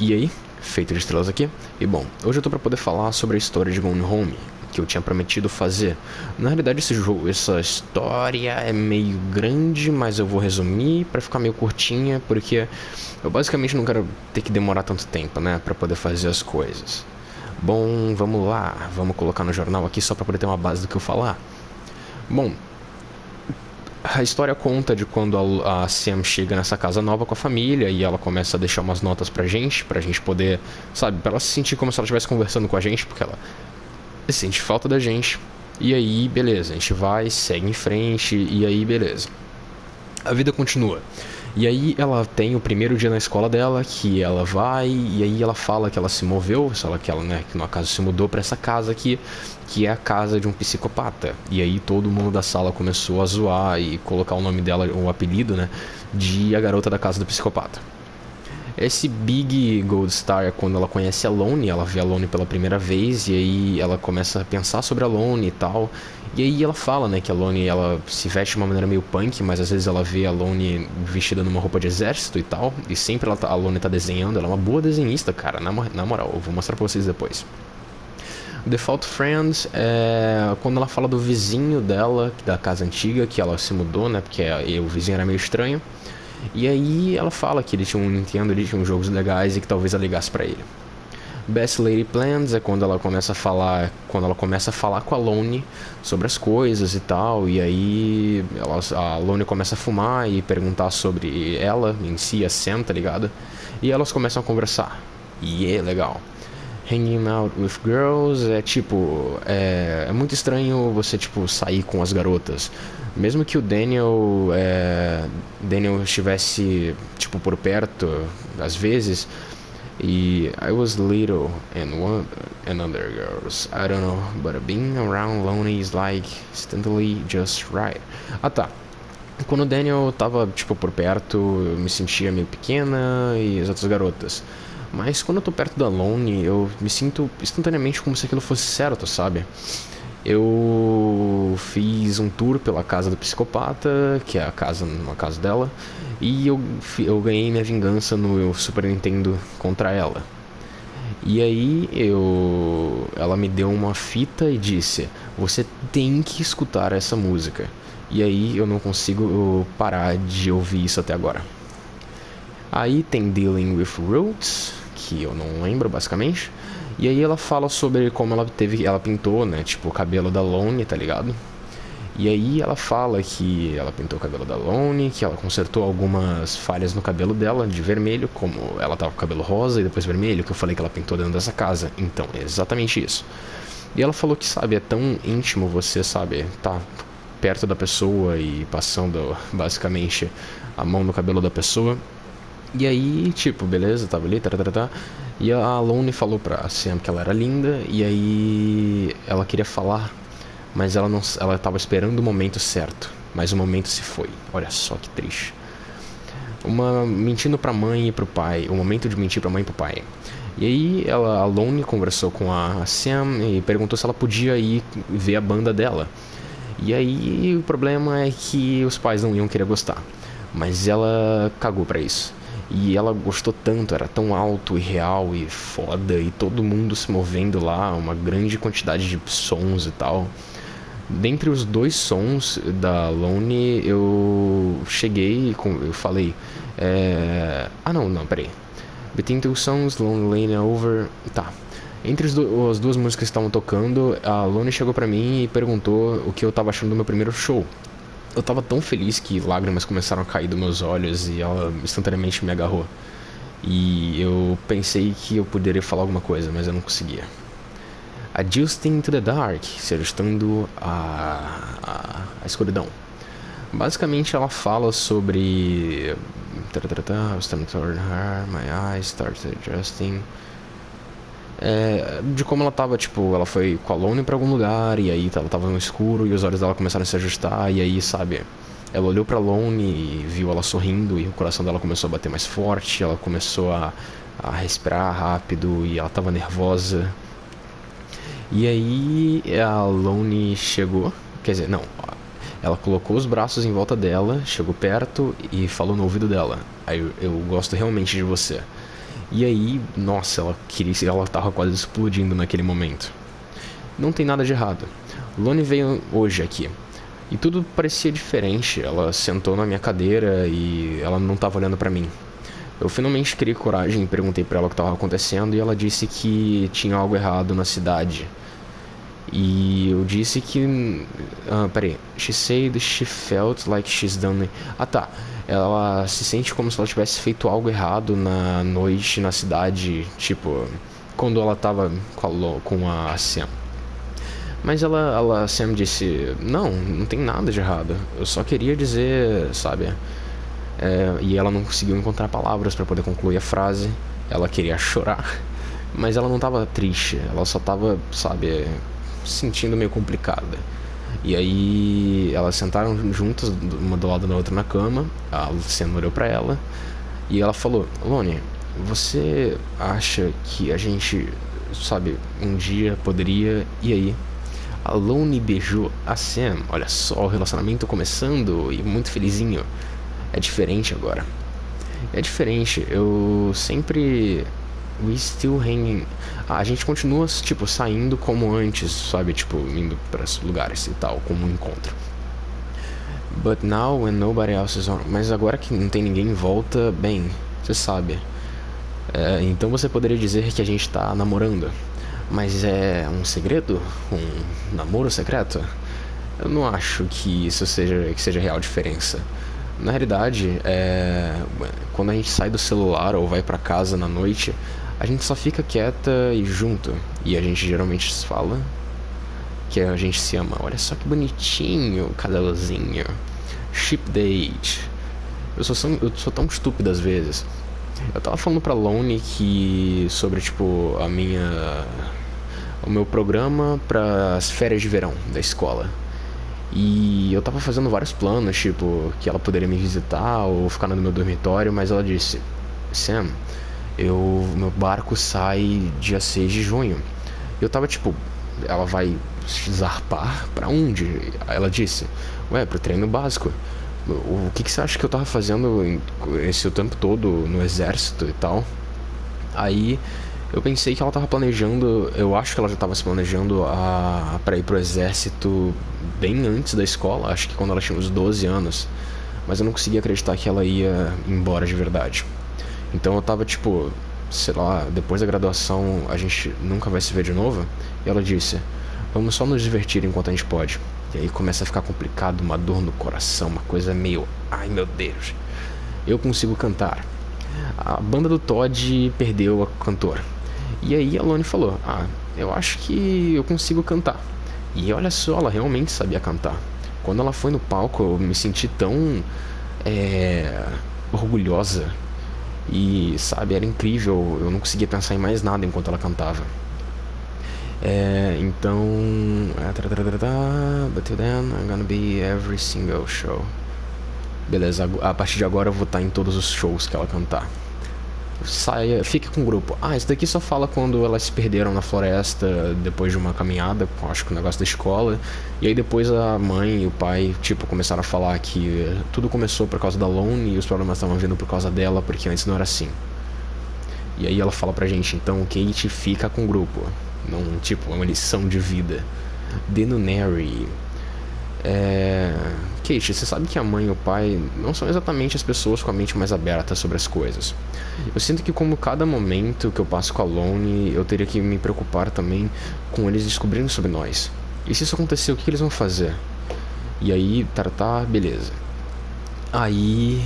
E aí, feito de estrelas aqui. E bom, hoje eu tô pra poder falar sobre a história de Gone Home, que eu tinha prometido fazer. Na realidade, essa história é meio grande, mas eu vou resumir pra ficar meio curtinha, porque eu basicamente não quero ter que demorar tanto tempo, né, pra poder fazer as coisas. Bom, vamos lá, vamos colocar no jornal aqui só pra poder ter uma base do que eu falar. Bom, a história conta de quando a Sam chega nessa casa nova com a família e ela começa a deixar umas notas pra gente poder, sabe, pra ela se sentir como se ela estivesse conversando com a gente, porque ela sente falta da gente. E aí, beleza, a gente vai, segue em frente, e aí, beleza. A vida continua. E aí ela tem o primeiro dia na escola dela, que ela vai, e aí ela fala que ela se moveu, que ela, né, que no acaso se mudou pra essa casa aqui, que é a casa de um psicopata. E aí todo mundo da sala começou a zoar e colocar o nome dela, o apelido, né, de a garota da casa do psicopata. Esse Big Gold Star é quando ela conhece a Lone, ela vê a Lone pela primeira vez, e aí ela começa a pensar sobre a Lone e tal. E aí ela fala, né, que a Lone, ela se veste de uma maneira meio punk, mas às vezes ela vê a Lone vestida numa roupa de exército e tal. E sempre a Lone tá desenhando, ela é uma boa desenhista, cara, na moral, eu vou mostrar pra vocês depois. Default Friends é quando ela fala do vizinho dela, da casa antiga, que ela se mudou, né, porque o vizinho era meio estranho. E aí ela fala que ele tinha um Nintendo, ele tinha uns jogos legais e que talvez ela ligasse pra ele. Best Lady Plans é quando ela começa a falar com a Lone sobre as coisas e tal, e aí a Lone começa a fumar e perguntar sobre ela em si, a Sam, tá ligado? E elas começam a conversar. E é legal. Hanging out with girls é tipo, é muito estranho você tipo sair com as garotas, mesmo que o Daniel estivesse tipo por perto às vezes. E I was little and other girls, I don't know, but being around Lonely is like instantly just right. Ah, tá. Quando o Daniel tava tipo por perto, eu me sentia meio pequena e as outras garotas. Mas quando eu tô perto da Lone, eu me sinto instantaneamente como se aquilo fosse certo, sabe? Eu fiz um tour pela casa do psicopata, que é uma casa dela, e eu ganhei minha vingança no Super Nintendo contra ela. E aí ela me deu uma fita e disse: você tem que escutar essa música. E aí eu não consigo parar de ouvir isso até agora. Aí tem Dealing with Roots, que eu não lembro basicamente. E aí ela fala sobre como ela pintou, né, tipo o cabelo da Lone, tá ligado? E aí ela fala que ela pintou o cabelo da Lone, que ela consertou algumas falhas no cabelo dela de vermelho, como ela tava com o cabelo rosa e depois vermelho, que eu falei que ela pintou dentro dessa casa. Então, é exatamente isso. E ela falou que, sabe, é tão íntimo você, sabe, tá perto da pessoa e passando basicamente a mão no cabelo da pessoa. E aí, tipo, beleza, tava ali, tá. E a Lone falou pra Sam que ela era linda, e aí ela queria falar, mas ela tava esperando o momento certo, mas o momento se foi. Olha só que triste. Mentindo pra mãe e pro pai, o momento de mentir pra mãe e pro pai. E aí a Lone conversou com a Sam e perguntou se ela podia ir ver a banda dela. E aí o problema é que os pais não iam querer gostar, mas ela cagou pra isso. E ela gostou tanto, era tão alto e real e foda, e todo mundo se movendo lá, uma grande quantidade de sons e tal. Dentre os dois sons da Lone, eu falei... Ah, não, peraí. Between Two Songs, Lonely Lane Over... Tá. Entre as duas músicas que estavam tocando, a Lone chegou pra mim e perguntou o que eu tava achando do meu primeiro show. Eu tava tão feliz que lágrimas começaram a cair dos meus olhos e ela instantaneamente me agarrou. E eu pensei que eu poderia falar alguma coisa, mas eu não conseguia. Adjusting to the Dark, se ajustando a escuridão. Basicamente ela fala sobre... My eyes started adjusting... de como ela tava, tipo, ela foi com a Lone pra algum lugar, e aí ela tava no escuro, e os olhos dela começaram a se ajustar, e aí, sabe, ela olhou pra Lone e viu ela sorrindo, e o coração dela começou a bater mais forte, ela começou a respirar rápido, e ela tava nervosa. E aí a Lone chegou, quer dizer, não, ela colocou os braços em volta dela, chegou perto e falou no ouvido dela: eu gosto realmente de você. E aí, nossa, ela tava quase explodindo naquele momento. Não tem nada de errado. Loni veio hoje aqui. E tudo parecia diferente. Ela sentou na minha cadeira e ela não tava olhando pra mim. Eu finalmente criei coragem e perguntei pra ela o que tava acontecendo e ela disse que tinha algo errado na cidade. E eu disse que... peraí. She said she felt like she's done... Ah, tá. Ela se sente como se ela tivesse feito algo errado na noite, na cidade. Tipo, quando ela tava com a Sam. Mas a Sam disse... Não tem nada de errado. Eu só queria dizer, sabe... e ela não conseguiu encontrar palavras pra poder concluir a frase. Ela queria chorar. Mas ela não tava triste. Ela só tava, sabe... sentindo meio complicada. E aí elas sentaram juntas, uma do lado da outra na cama. A Luciana olhou pra ela e ela falou: Loni, você acha que a gente, sabe, um dia poderia... E aí a Loni beijou a Sam. Olha só, o relacionamento começando e muito felizinho. É diferente agora. É diferente. Eu sempre... We still hanging. A gente continua, tipo, saindo como antes, sabe? Tipo, indo para lugares e tal, como um encontro. But now when nobody else is on... Mas agora que não tem ninguém em volta, bem, você sabe. Então você poderia dizer que a gente tá namorando. Mas é um segredo? Um namoro secreto? Eu não acho que isso seja real diferença. Na realidade, quando a gente sai do celular ou vai pra casa na noite, a gente só fica quieta e junto. E a gente geralmente fala que a gente se ama. Olha só que bonitinho, casalzinho. Ship date. Eu sou tão estúpido às vezes. Eu tava falando pra Loni sobre, tipo, o meu programa para as férias de verão da escola. E eu tava fazendo vários planos, tipo, que ela poderia me visitar ou ficar no meu dormitório, mas ela disse: Sam, meu barco sai dia 6 de junho. Eu tava tipo, ela vai zarpar pra onde? Aí ela disse: ué, pro treino básico. O que você acha que eu tava fazendo esse tempo todo no exército e tal? Aí eu pensei que ela tava planejando, eu acho que ela já tava se planejando pra ir pro exército bem antes da escola, acho que quando ela tinha uns 12 anos. Mas eu não conseguia acreditar que ela ia embora de verdade. Então eu tava tipo, sei lá, depois da graduação a gente nunca vai se ver de novo? E ela disse: vamos só nos divertir enquanto a gente pode. E aí começa a ficar complicado, uma dor no coração, uma coisa meio... Ai meu Deus. Eu consigo cantar. A banda do Todd perdeu a cantora. E aí a Loni falou: eu acho que eu consigo cantar. E olha só, ela realmente sabia cantar. Quando ela foi no palco, eu me senti tão orgulhosa. E, sabe, era incrível. Eu não conseguia pensar em mais nada enquanto ela cantava. Então... But till then, I'm gonna be every single show. Beleza, a partir de agora eu vou estar em todos os shows que ela cantar. Fique com o grupo. Isso daqui só fala quando elas se perderam na floresta depois de uma caminhada, acho que o negócio da escola. E aí depois a mãe e o pai, tipo, começaram a falar que tudo começou por causa da Loni e os problemas estavam vindo por causa dela, porque antes não era assim. E aí ela fala pra gente: então Kate, fica com o grupo. Não, tipo, é uma lição de vida. Denunary. Kate, você sabe que a mãe e o pai não são exatamente as pessoas com a mente mais aberta sobre as coisas. Eu sinto que como cada momento que eu passo com a Loni, eu teria que me preocupar também com eles descobrindo sobre nós. E se isso acontecer, o que eles vão fazer? E aí, beleza. Aí,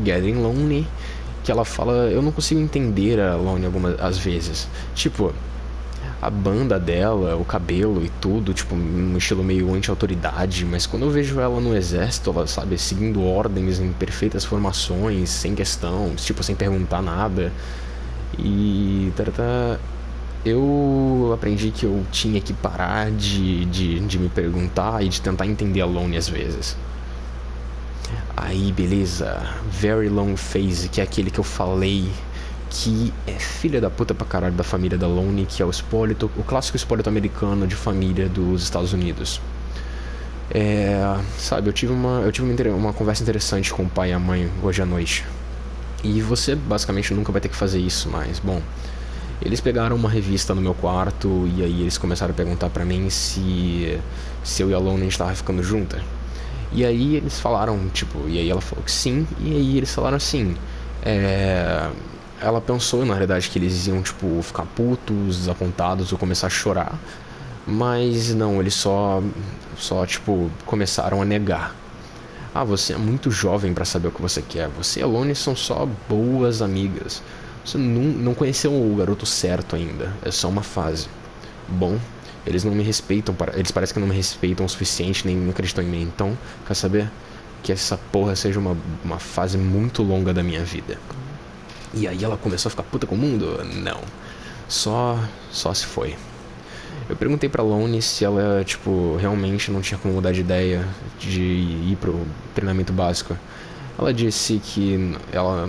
Getting Lonely, que ela fala, eu não consigo entender a Loni às vezes. Tipo, a banda dela, o cabelo e tudo, tipo, um estilo meio anti-autoridade, mas quando eu vejo ela no exército, ela, sabe, seguindo ordens em perfeitas formações, sem questão, tipo, sem perguntar nada. E eu aprendi que eu tinha que parar de me perguntar e de tentar entender a Loni às vezes. Aí, beleza, Very Long Phase, que é aquele que eu falei que é filha da puta pra caralho da família da Loni, que é o clássico espólito americano de família dos Estados Unidos. Sabe, eu tive uma conversa interessante com o pai e a mãe hoje à noite. E você basicamente nunca vai ter que fazer isso, mas bom. Eles pegaram uma revista no meu quarto e aí eles começaram a perguntar pra mim se eu e a Lona a gente tava ficando junta. E aí eles falaram, tipo, e aí ela falou que sim, e aí eles falaram assim, ela pensou na realidade que eles iam, tipo, ficar putos, desapontados ou começar a chorar, mas não, eles só tipo, começaram a negar. Ah, você é muito jovem pra saber o que você quer. Você e a Lone são só boas amigas. Você não conheceu o garoto certo ainda. É só uma fase. Bom, eles não me respeitam. Eles parecem que não me respeitam o suficiente, nem acreditam em mim. Então, quer saber? Que essa porra seja uma fase muito longa da minha vida. E aí ela começou a ficar puta com o mundo? Não. Só se foi. Eu perguntei pra Lone se ela, tipo, realmente não tinha como mudar de ideia de ir pro treinamento básico. Ela disse que ela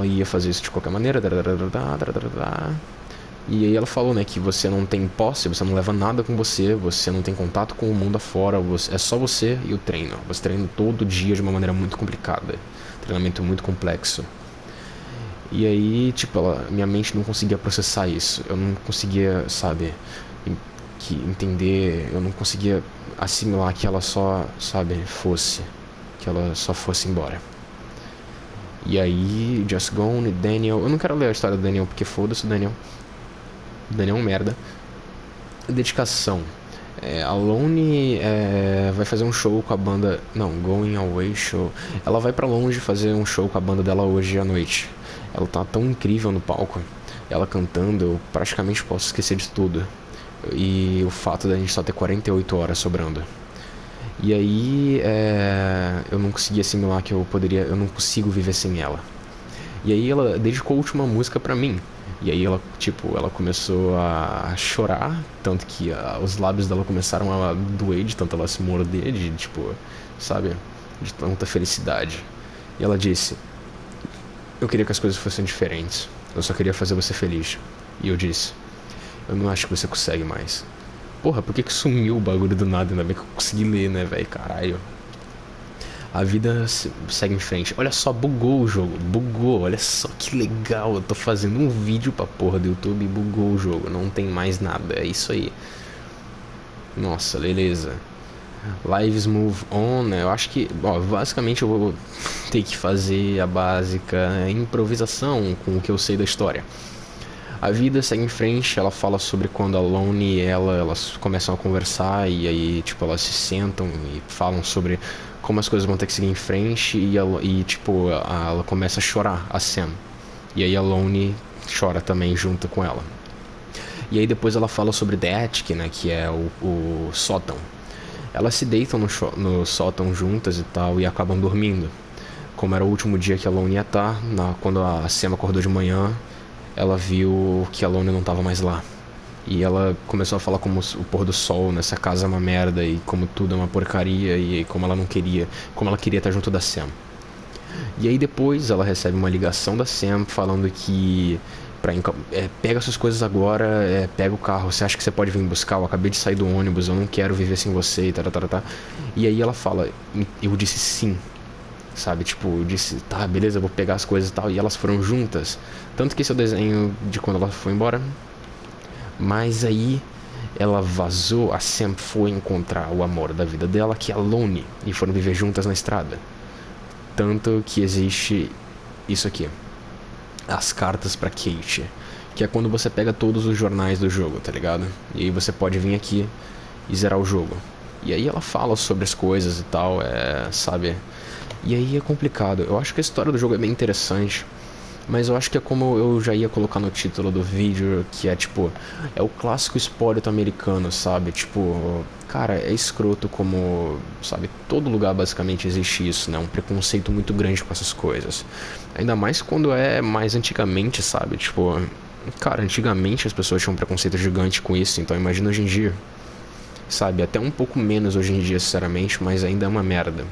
ia fazer isso de qualquer maneira. E aí ela falou, né, que você não tem posse, você não leva nada com você, você não tem contato com o mundo afora, é só você e o treino. Você treina todo dia de uma maneira muito complicada. Treinamento muito complexo. E aí, tipo, minha mente não conseguia processar isso. Eu não conseguia, sabe, entender, eu não conseguia assimilar que ela só, sabe, que ela só fosse embora. E aí, Just Gone, Daniel, eu não quero ler a história do Daniel porque foda-se o Daniel. O Daniel é um merda. Dedicação. A Lone vai fazer um show com a banda. Não, Going Away Show. Ela vai pra longe fazer um show com a banda dela hoje à noite. Ela tá tão incrível no palco. Ela cantando, eu praticamente posso esquecer de tudo. E o fato da gente só ter 48 horas sobrando. E aí eu não consegui assimilar que eu não consigo viver sem ela. E aí ela dedicou a última música pra mim. E aí ela, tipo, ela começou a chorar, tanto que os lábios dela começaram a doer de tanto ela se morder, de tipo, sabe, de tanta felicidade. E ela disse: eu queria que as coisas fossem diferentes. Eu só queria fazer você feliz. E eu disse: eu não acho que você consegue mais. Porra, por que sumiu o bagulho do nada? Ainda bem que eu consegui ler, né, velho? Caralho. A vida segue em frente. Olha só, bugou o jogo. Bugou, olha só que legal. Eu tô fazendo um vídeo pra porra do YouTube e bugou o jogo. Não tem mais nada, é isso aí. Nossa, beleza. Lives move on, né? Eu acho que, basicamente eu vou ter que fazer a básica improvisação com o que eu sei da história. A vida segue em frente, ela fala sobre quando a Lone e elas começam a conversar e aí, tipo, elas se sentam e falam sobre como as coisas vão ter que seguir em frente tipo, ela começa a chorar, a Sam. E aí a Lone chora também junto com ela. E aí depois ela fala sobre The Attic, né, que é o sótão. Elas se deitam no sótão juntas e tal e acabam dormindo. Como era o último dia que a Lone ia estar, quando a Sam acordou de manhã, ela viu que a Lone não estava mais lá. E ela começou a falar como o pôr do sol nessa casa é uma merda e como tudo é uma porcaria e como ela queria estar junto da Sam. E aí depois ela recebe uma ligação da Sam falando que pega suas coisas agora, pega o carro, você acha que você pode vir me buscar? Eu acabei de sair do ônibus, eu não quero viver sem você e tá. E aí ela fala, eu disse sim. Sabe, tipo, eu disse, tá, beleza, eu vou pegar as coisas e tal. E elas foram juntas. Tanto que esse é o desenho de quando ela foi embora. Mas aí ela vazou, a Sam foi encontrar o amor da vida dela, que é a Lone, e foram viver juntas na estrada. Tanto que existe isso aqui, as cartas pra Kate, que é quando você pega todos os jornais do jogo, tá ligado? E aí você pode vir aqui e zerar o jogo. E aí ela fala sobre as coisas e tal, sabe? E aí é complicado. Eu acho que a história do jogo é bem interessante, mas eu acho que é como eu já ia colocar no título do vídeo, que é tipo, é o clássico espólito americano, sabe? Tipo, cara, é escroto como, sabe, todo lugar basicamente existe isso, né? Um preconceito muito grande com essas coisas. Ainda mais quando é mais antigamente, sabe? Tipo, cara, antigamente as pessoas tinham um preconceito gigante com isso, então imagina hoje em dia. Sabe, até um pouco menos hoje em dia, sinceramente, mas ainda é uma merda.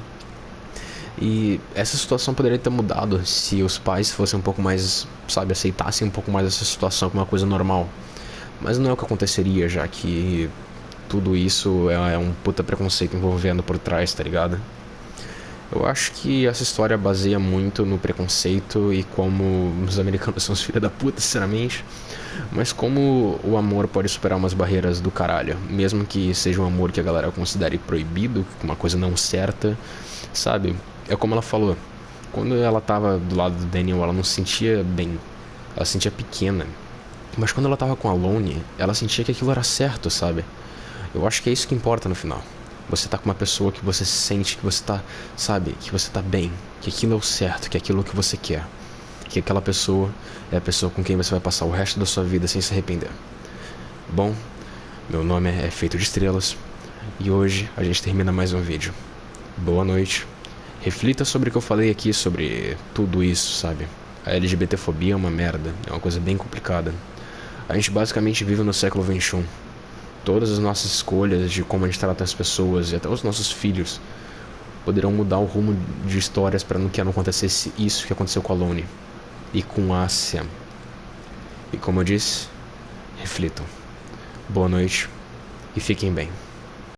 E essa situação poderia ter mudado se os pais fossem um pouco mais, sabe, aceitassem um pouco mais essa situação como uma coisa normal. Mas não é o que aconteceria, já que tudo isso é um puta preconceito envolvendo por trás, tá ligado? Eu acho que essa história baseia muito no preconceito e como os americanos são os filhos da puta, sinceramente. Mas como o amor pode superar umas barreiras do caralho, mesmo que seja um amor que a galera considere proibido, uma coisa não certa, sabe? É como ela falou, quando ela tava do lado do Daniel, ela não se sentia bem, ela se sentia pequena. Mas quando ela tava com a Lone, ela sentia que aquilo era certo, sabe? Eu acho que é isso que importa no final. Você tá com uma pessoa que você sente que você tá, sabe, que você tá bem, que aquilo é o certo, que é aquilo que você quer. Que aquela pessoa é a pessoa com quem você vai passar o resto da sua vida sem se arrepender. Bom, meu nome é Feito de Estrelas e hoje a gente termina mais um vídeo. Boa noite. Reflita sobre o que eu falei aqui, sobre tudo isso, sabe? A LGBTfobia é uma merda, é uma coisa bem complicada. A gente basicamente vive no século XXI. Todas as nossas escolhas de como a gente trata as pessoas e até os nossos filhos poderão mudar o rumo de histórias para que não acontecesse isso que aconteceu com a Lone e com a Sam. E como eu disse, reflitam. Boa noite e fiquem bem.